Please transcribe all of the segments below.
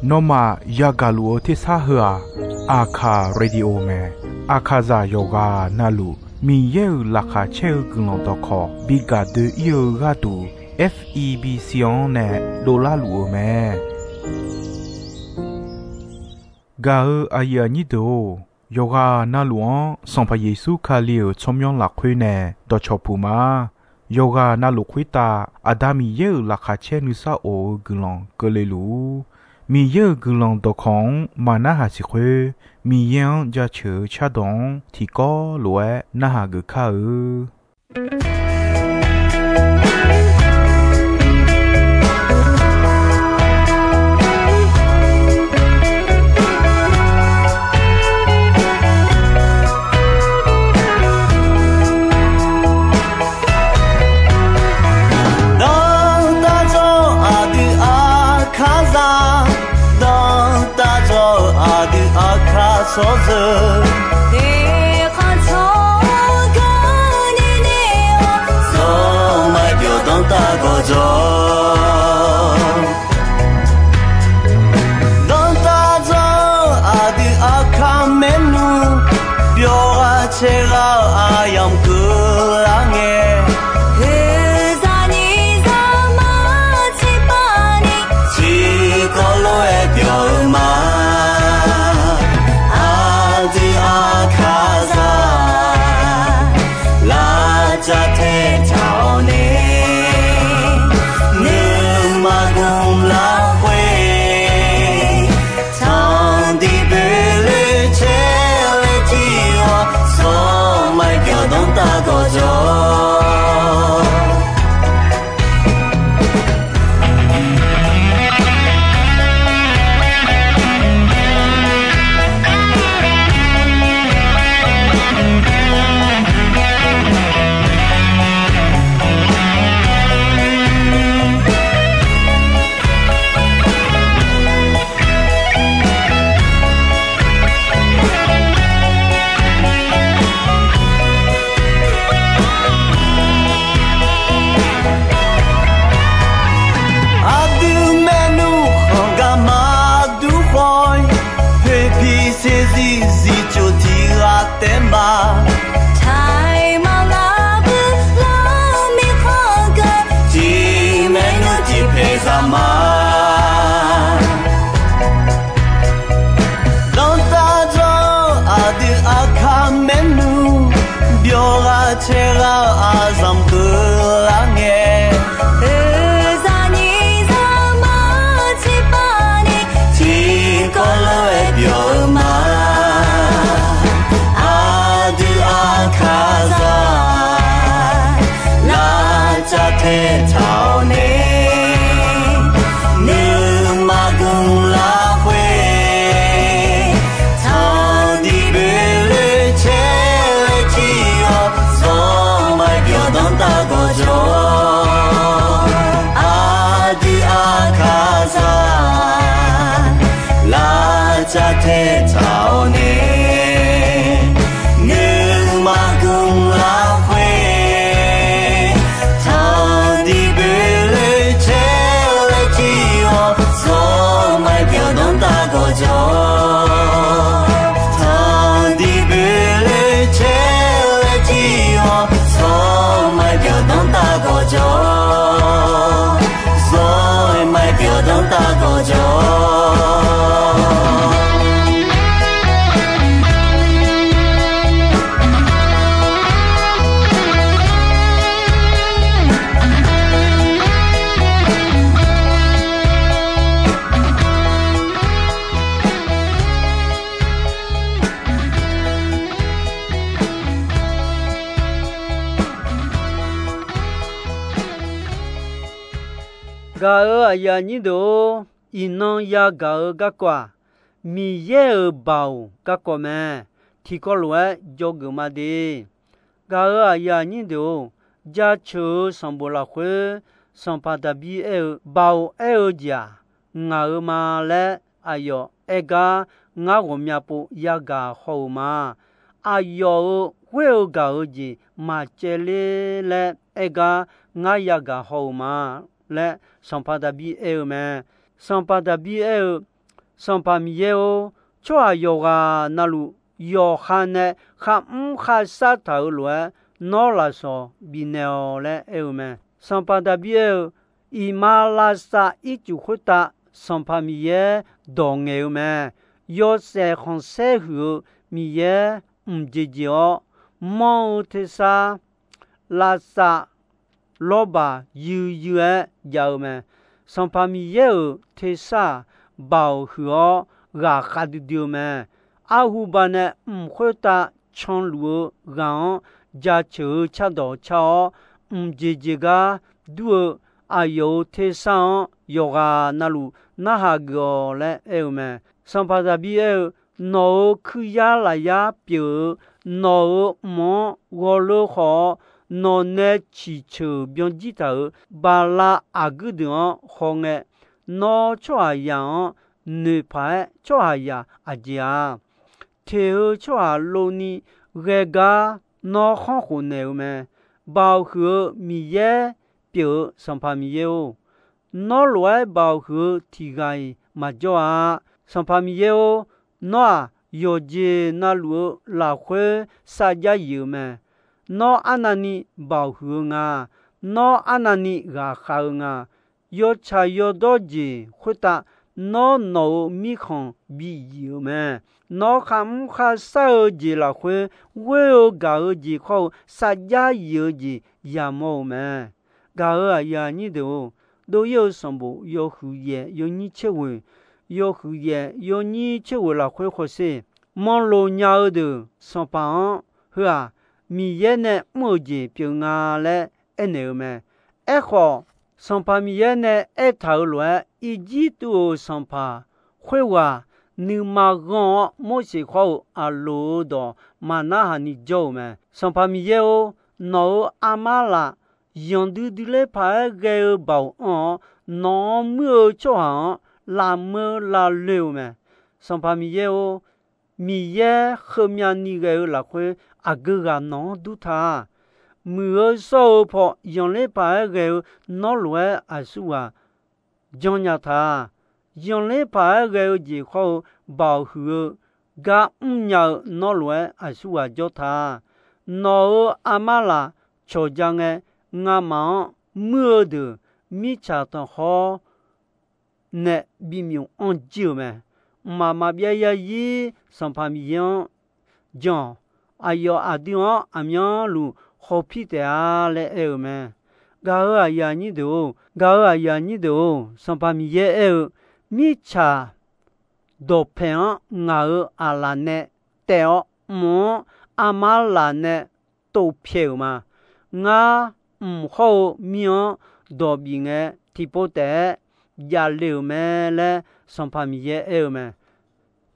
นอมายากาลูที่ซาเฮออาคาเรดิโอเมอาคาซาโยกานาลูมีเยอลักคาเชลกุลองตอคอบิกาเดเยกาตู FEB ซิออนเนโดลาลูเมกาอายานิโดโยกานาลวงสัมพเยซูคาเลียชมยองหลักคุยเนดอชอปูมาโยกานาลุคุยตาอาดามีเยอลักคาเชนุซาโอกุลองเกเลลูมีเยอะกุลองตอของมานาหาสิเควมียังจะเชื่อชาดงที่ก็รวยนาหากข้า所子，你看草根的你哦，从来就当大个走，当大走阿的阿卡门路，表阿切拉阿样个啷个。gà ya ni do inon ya ga kwa mi ye bao ga ko me thi ko lwe jog ma de gà ya ni do ja chu sambola khwe sampada bi e bao e ja nga ma le ayo ega nga go mya po ya ga ho ma ayo we ga ji ma che le ega nga ya ga ho ma 来上帕达比埃们，上帕达比埃，上帕米耶哦，就还有啊那路有汉呢，还啥头路啊？哪来说比那来埃们？上帕达比埃，伊马拉萨一就回答上帕米耶当埃们，有些红色后米耶接着。毛特萨拉萨罗巴有要么上帕米耶特萨保护啊哈的丢么阿胡巴呢会打长路让加球恰到恰这个多啊有特萨有啊那路那哈个嘞么上帕达比no 去呀来呀表。no 么我了好 no 呢汽车边机头巴拉阿个的红诶 no 错样女排错呀阿家跳错路呢个个 no 好好呢么包括米耶表上帕米耶哦 no 来包括体个嘛叫啊上帕米耶哦 no有些那路拉回撒家油么？那安那尼保护啊？那安那尼个好啊？有茶有多些回答那米糠比油么？那还撒些拉回为了搞些好撒家油些也冇么？搞呀你都有什么有胡言有你吃味。有胡言有你就为了会活些，忙碌鸟的上班是吧？米耶呢没见表啊嘞，那么，好上班米耶呢讨论一季度上班会话，你马上某些好啊路的嘛那哈你做嘛？上班米耶哦，那阿妈啦，用的来拍个保安，那没做好。拉么拉溜么？上帕米耶哦，米耶后面那个拉会阿个个弄都他，没少跑用来把个弄乱阿叔啊，讲呀他用来把个以后保护，个要弄乱阿叔啊叫他，那阿妈啦，就讲个阿妈没得米茶的好。那比明安久嘛，妈妈别呀伊上旁边讲，哎哟阿弟啊阿娘路好皮的啊来爱嘛，搞啊呀你都上旁边也爱，米茶多偏我阿拉呢，但我阿妈拉呢都偏嘛，我好命多边个提不得。呀溜么嘞，上帕米耶么，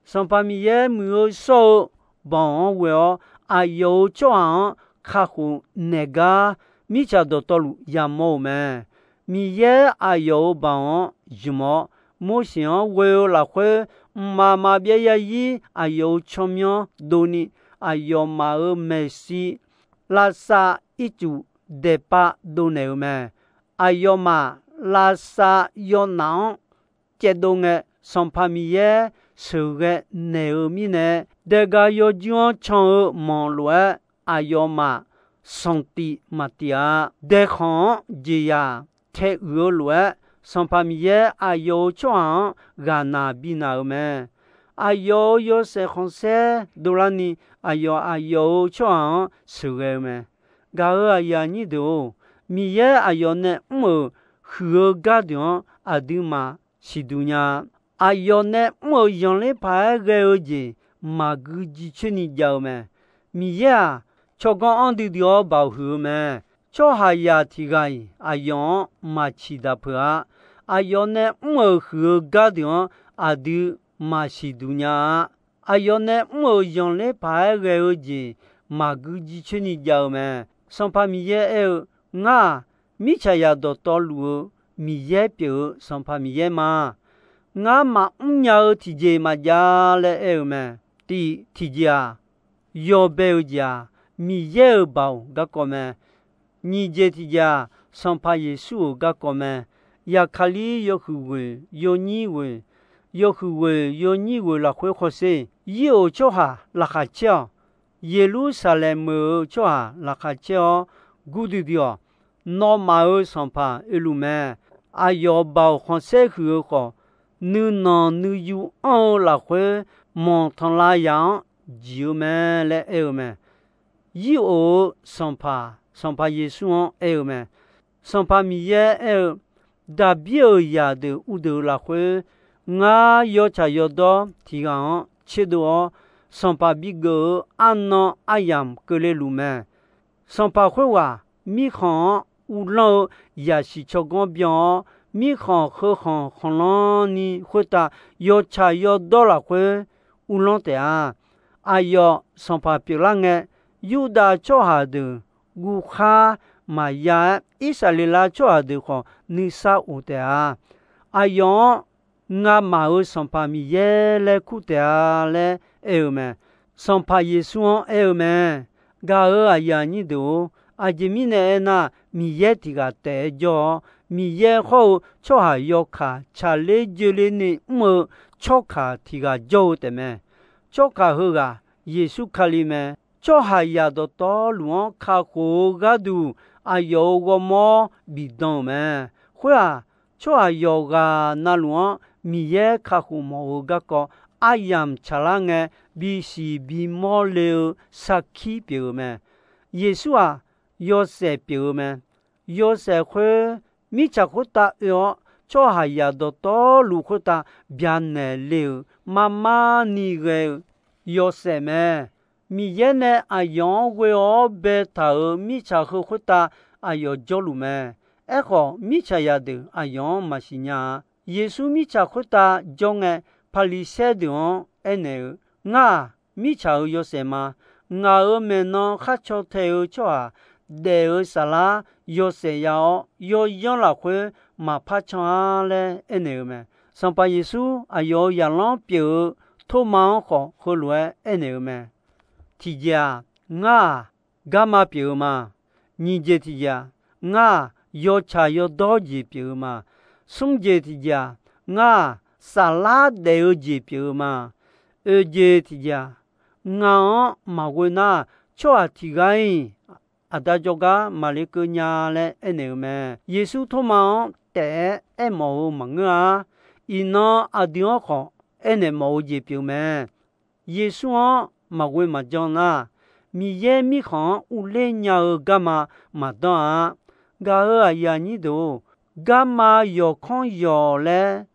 上帕米耶没有说帮我啊有装客户那个米家的道路也冇么，米耶啊有帮什么，冇想为了会妈妈别呀伊啊有聪明多呢，啊有马尔梅西拉萨一组得把多呢么，啊有嘛。拉萨有囊，这东个上帕米耶，手个内米呢，这个有讲唱忙碌啊要嘛，上帝嘛的啊，这行这呀，太恶劣，上帕米耶啊有讲个那比那么，啊有些红色，多啦呢，啊有讲手个么，个呀你都，米耶啊有呢么。和家庭阿弟嘛是度呀，阿要呢莫用来拍个儿子，嘛个几千年教嘛，米呀，就讲安弟要保护嘛，就还要提个阿用嘛其他破，阿要呢莫和家庭阿弟嘛是度呀，阿要呢莫用来拍个儿子，嘛个几千年教嘛，上拍米呀啊。米茶呀到道路，米耶表上帕米耶嘛，俺嘛要提着嘛家来爱嘛，提家，要包家，米耶包个个嘛，你这提家上帕耶稣个个嘛，亚卡里有去为有你为有去为有你为了会活些有就哈拉哈叫耶路撒冷么就哈拉哈叫古迪迪诺马尔上帕一路咩啊要包黄色去个你那你有安拉会蒙汤拉样就咩来哎咩有上帕耶稣哎咩上帕米耶哎达比尔亚的乌德拉会我要查要到提纲切多上帕比个安那阿样个来路咩上帕会话米康乌老也是超光标米康和康康浪你会打要查要到了会乌浪的啊哎呀上帕比浪个有的做下的乌哈玛雅以色列拉做下的话你啥有的啊哎呀我马尔上帕米耶来苦的啊来哎们上帕耶稣哎们嘎尔哎呀你都阿吉米呢那米耶提个得着米耶后做下要卡查勒就勒呢么做卡提个做的咩做卡后个耶稣卡里面做下呀都到路卡后个都啊有个么比当咩会啊做下要个那路米耶卡后么个个阿样查啦个比是比么了撒气表咩耶稣啊有些表咩有些会米查会打哟做下呀都到路会打变呢了妈妈你个有些咩米耶呢啊样会哦别他米查会打啊有做路咩哎个米查呀的啊样嘛是呀耶稣米查会打种个帕里塞的哦哎呢我米查有些嘛我们呢还做头做啊的啥啦有些要有样了会嘛怕唱嘞哎呢么上把耶稣啊有样浪表托忙好和来哎呢么提家我干嘛表嘛你这提家我有茶有多几表嘛送这提家我沙拉的有几表嘛这提家我嘛会那做提个啊大家个马里个伢嘞哎呢么耶稣托忙的哎冇忙啊伊那啊点好哎呢冇几表么耶稣嘛会嘛讲啦米耶米康乌勒伢干嘛嘛当啊嘎啊呀你都干嘛要看要嘞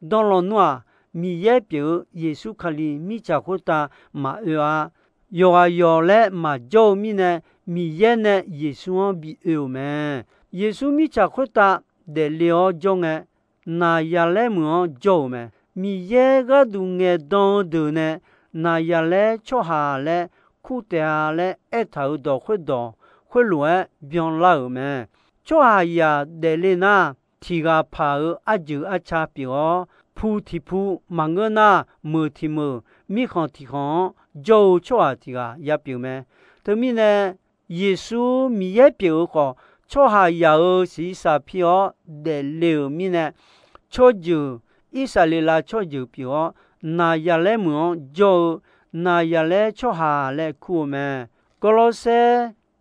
当了诺米耶表耶稣卡里米查会打嘛啊要嘞嘛叫米呢米耶呢耶稣比么耶稣米查会打的了讲个那呀嘞么叫么米耶个都个当的呢那呀嘞做下嘞苦的嘞一头到会到会乱变老么做下呀的嘞那提个怕啊就啊差表铺提铺忙个那么提么米看提看就做下提个也表么对面呢耶稣米也表个做下要是啥票的了面呢做就以色列啦做就表那呀嘞么就那呀嘞做下嘞苦么哥罗西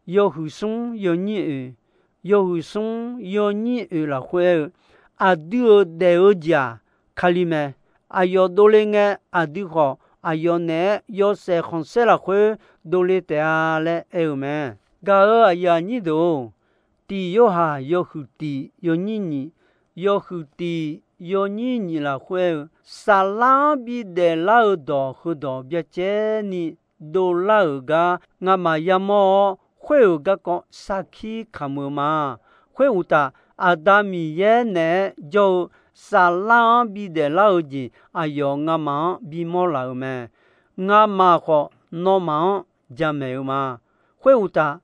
有胡松有你有胡松有你了会啊丢的家卡里么啊有多嘞个啊丢好啊有呢有些红色了会多嘞的啊嘞哎么噶啊呀你都地有哈有胡地有你有胡地有你了会沙拉比的老多和多别接你都老个我嘛呀么会有个个撒气看么嘛会有的阿达米耶呢就沙拉比的老子哎呦我嘛比么老么我嘛和那嘛就没有嘛会有的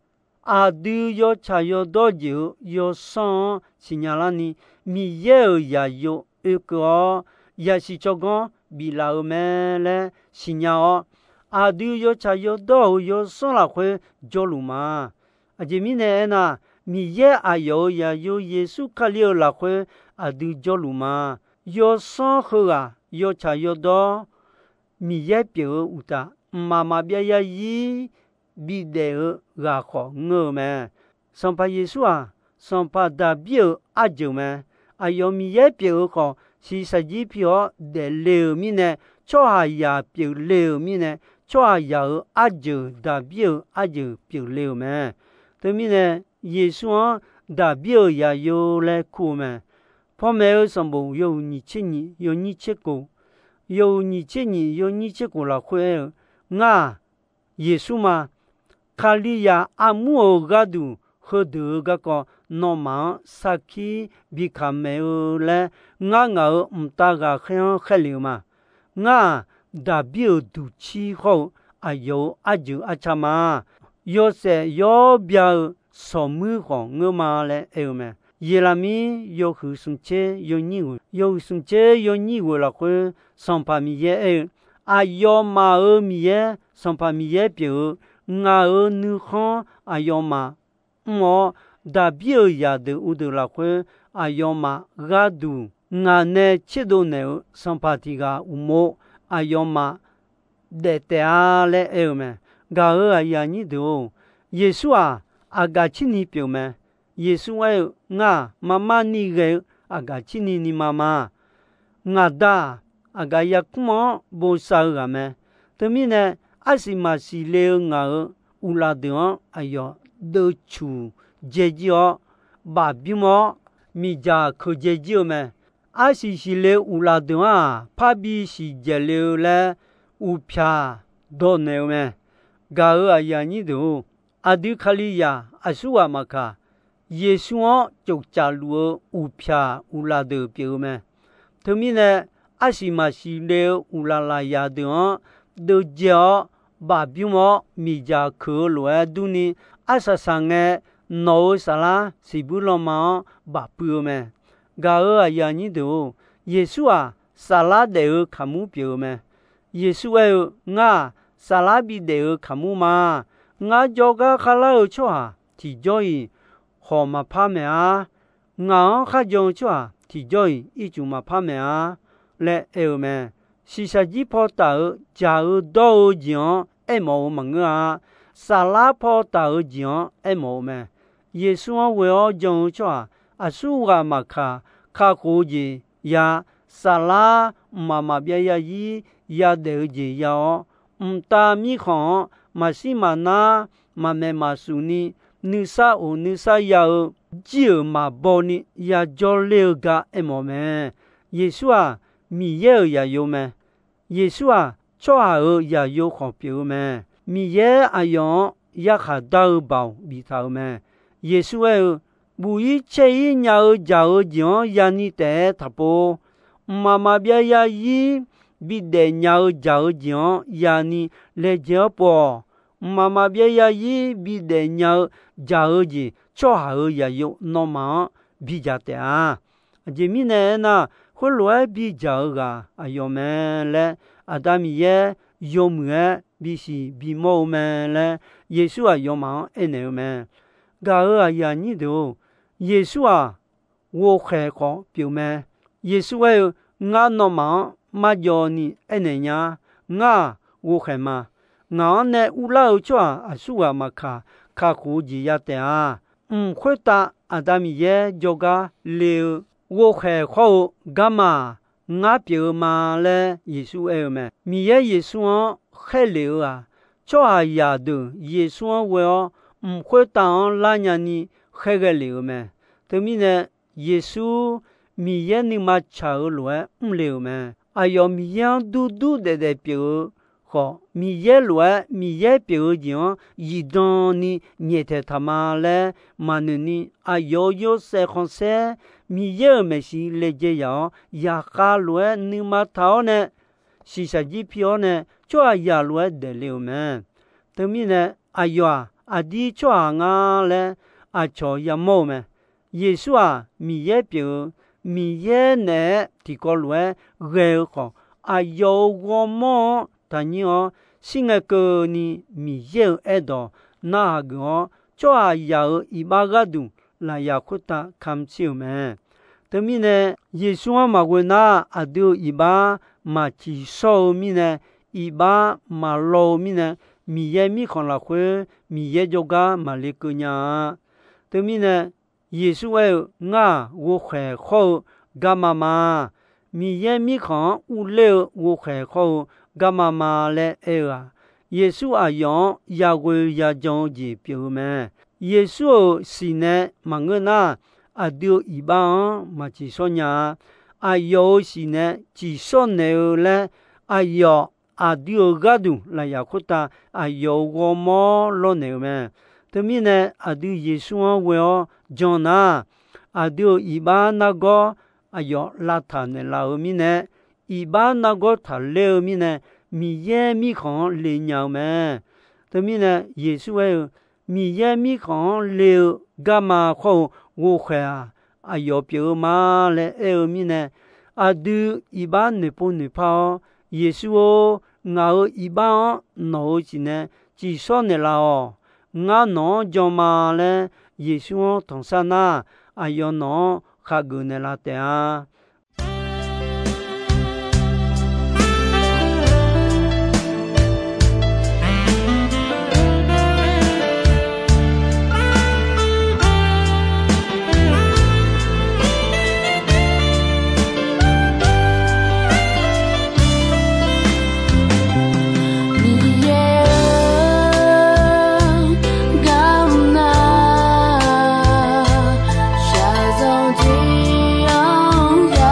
阿杜有茶有多久有上新加坡呢米耶也有一个也是这个比老么嘞新加坡阿杜有茶有多有上了会做路嘛啊这面呢米耶阿有呀有耶稣卡里拉会阿杜叫鲁嘛，有上后啊，有茶有多，米耶表乌达，妈妈别呀伊比得拉好我们，上把耶稣啊，上把大表阿舅们，阿有米耶表好，是实际表的流米呢，做下呀表流米呢，做下有阿舅大表阿舅表流们，对米呢？耶稣大表也有来苦嘛，旁边有什么有2000年，有2000个，有2000年，有2000个了会，啊，耶稣嘛，卡利亚阿姆个都和得个诺曼萨基比卡没有嘞，唔大个很黑流嘛，大表都起好，有就阿cha嘛，有些有表。扫墓行我嘛嘞，哎么？耶拉米有后生节有2月，有生节有2月了会上把米耶哎，有马尔米耶上把米耶表，尔女行有马，大表也的乌的了会有马嘎杜，呢7度呢上把提个乌毛有马，得阿嘞哎么？嘎呀你都耶稣啊！阿嘎亲你表妹，耶稣哎，妈妈你个阿嘎亲你妈妈，大阿嘎呀苦么不少个咩？对面呢，阿是嘛是了乌拉的哎哟，都出姐姐爸比么米家可姐姐咩？阿是了乌拉的怕比是姐了嘞，乌片多呢咩？嘎阿呀你都。阿杜卡利亚阿苏瓦马卡，耶稣就加入乌片乌拉的表咩？他们呢，阿是嘛是了乌拉拉亚的都叫巴比么米加克罗杜尼阿萨桑个诺萨拉西布罗马巴布咩？嘎阿呀你都耶稣啊，萨拉的卡姆表咩？耶稣萨拉比的卡姆嘛？joga kalau chua thì joy ho ma pa me a kha jong chua thì joy i chu ma pa me a le e me si sa ji po ta ja do jion e mo ma nga sa la po ta jion e mo me yesu we o jong chua a su ga ma kha ko ji ya sa la ma ma bia ya yi ya de ji ya ta mi khon mà si mà na mà mẹ mà su ni nữ sa ya jiu mà bo ni ya jo leo ga emo me Yesu à mi ye ya yo me Yesu à cho ya yo kho piu me mi ye ayon ya kha da bao bi thao me Yesu bu yi che yi nya ja jion ya ni te thapo mama bia ya yi bi de nya ja jion ya ni le je po mama bia ya yi bi de nya ja ji cho ya yo no ma bi ja te a je mi ne na ho lo bi ja ga ayo me le adam ye yo mu bi si bi mo me le Yesu a yo ma ene me ga ya ni do Yesu a wo khe ko piu me Yesu nga no ma jo ni ene nya wo khe ma ne u lao chua a su ma kha khu ji ya te a khwe ta adam ye joga le wo khe kho ga ma nga piu ma le Yesu me mi ye Yesu khe le a chua ya do Yesu we khwe ta la nya ni khe ge le me te mi ne Yesu mi ye ni ma cha lo le me ayo mi ya du de piu ho mi ye piu jion yi don ni nie te tamale manuni ayo yo se konse mi ye me si le je ya ka lo ni ma tao ne si sa ji pio ne chua ya lo de le me te mi ne ayo adi chua nga le a cho ya mo me Yesu mi ye piu mi ye ne ti ko lo ge ko ayo wo mo tanyo singa ko ni mi ye edo na go cho ya i ba ga du 来亚库达看起们。对面呢，耶稣啊马贵那阿丢一把马吉手面呢，一把马路面呢，米耶米看了会，米耶就个马里个呀。对面呢，耶稣哎我还好干妈妈，米耶米看无聊我还好干妈妈嘞哎啊。耶稣啊用亚贵亚将之表们，耶稣是呢忙个那。阿丢一般嘛，只说呀，阿有是呢，只说呢嘞，阿有阿丢个度来呀，可他阿有我么罗呢么？对面呢，阿丢耶稣啊，我讲呐，阿丢一般那个阿有拉他呢，拉后面呢，一般那个他后面呢，米耶米看连鸟么？对面呢，耶稣哎，米耶米看了干嘛好？我会啊，阿有表妈嘞，后面呢，阿都一般女不女跑，耶稣哦，我一般脑子呢，至少呢啦哦，我脑就嘛嘞，耶稣哦，同山呐，阿有脑下个呢啦的啊。下走的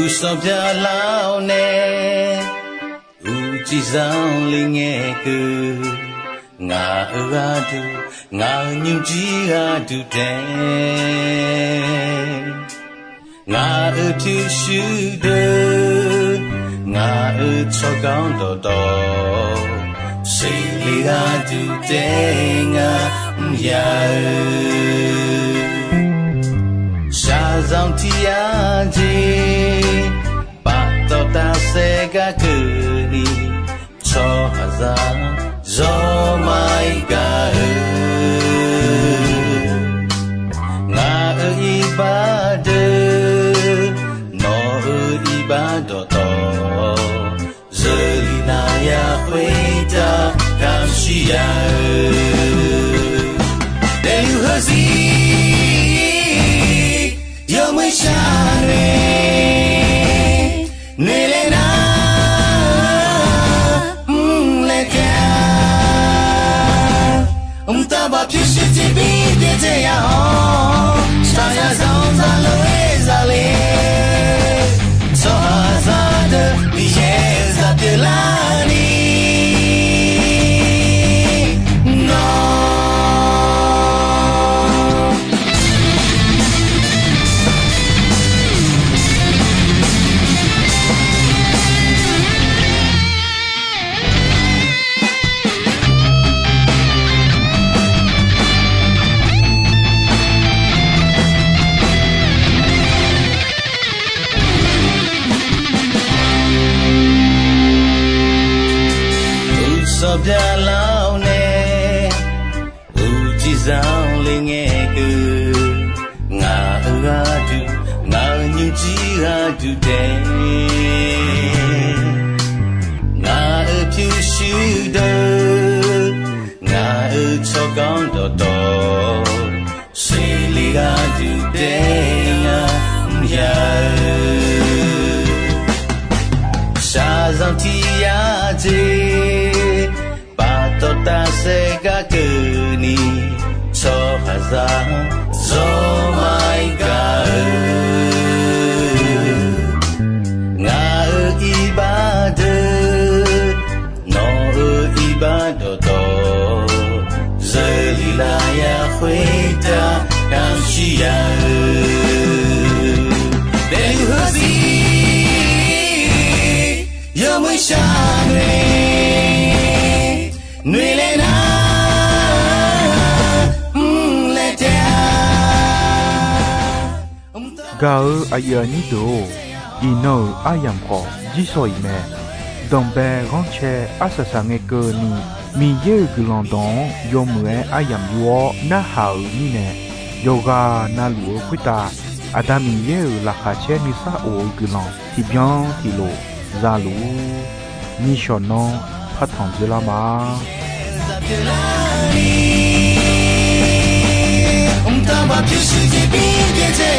sao bia lao nè chỉ sang linh nghe cứ ngà ở du ngà nhung chỉ ở du đen ngà ở tu sư đơ ngà ở cho con đỏ đỏ xây li ở du đen ngà ya sa dòng tia gì bắt đầu ta sẽ cả cứ đi cho ra gió mai cả ngà ở ibadah nó ở ibadah to giờ li na ya quê ta cảm xia để lưu hơi gì yo mới xa nè lên na lên ca ta bảo phía trước chỉ biết để thế ya ho sao ya dòng ra lối ra lên sao ra được đi ra từ la đi sao bia lao nè chỉ sang linh nghe cứ ngà ở du ngà nhung chỉ ở du đen ngà ở tu sư đơ ngà ở cho con đỏ đỏ xây li ở du đen ya sa dòng tia gì ta sẽ cả cứ ni cho ra gió mai cả ngà ở ibadah nó ở ibadah to giờ li la ya khuê ta cảm xia để hứa gì giờ mới xa nuôi lên gạo ayah ni do ino ayam ko jisoi me dombe gonche asasa nge ko ni mi ye glandon yomue ayam yo na hau ni ne yoga na luo kwita adami ye la khache ni sa o gland ti bien ti lo zalu ni shono phathong jela ma ta bảo phía trước chỉ biết để thế